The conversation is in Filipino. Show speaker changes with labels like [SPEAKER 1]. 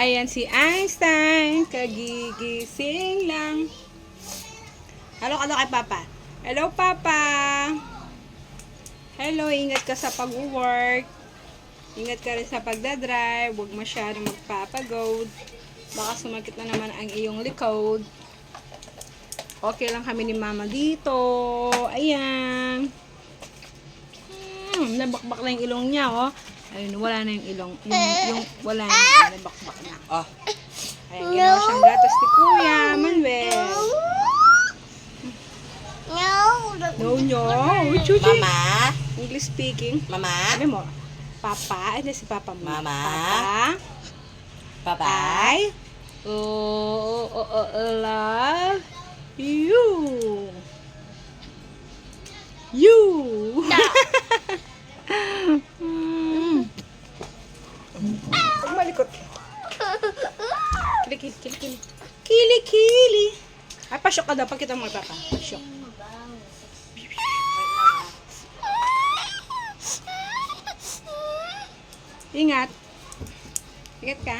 [SPEAKER 1] Ayan si Einstein. Kagigising lang. Hello kay Papa. Hello, Papa. Hello, ingat ka sa pag-work. Ingat ka rin sa pagdadrive. Huwag masyadong magpapagod. Baka sumakit na naman ang iyong likod. Okay lang kami ni Mama dito. Ayan. Nabakbak na yung ilong niya, oh. Ayun, wala na yung ilong. Yung wala na yung nabakbak na. Oh. Ayan, ginawa siyang gatas ni Kuya Manuel. No. Chuchi.
[SPEAKER 2] Mama?
[SPEAKER 1] English speaking.
[SPEAKER 2] Mama?
[SPEAKER 1] Sabi mo, Papa. Ano si Papa mo?
[SPEAKER 2] Mama?
[SPEAKER 1] Papa.
[SPEAKER 2] Papa?
[SPEAKER 1] I love you. You. Malikot. Kili. Ay, pasyok ka daw. Pagkita mo, Papa. Pasyok. Ingat. Ingat ka.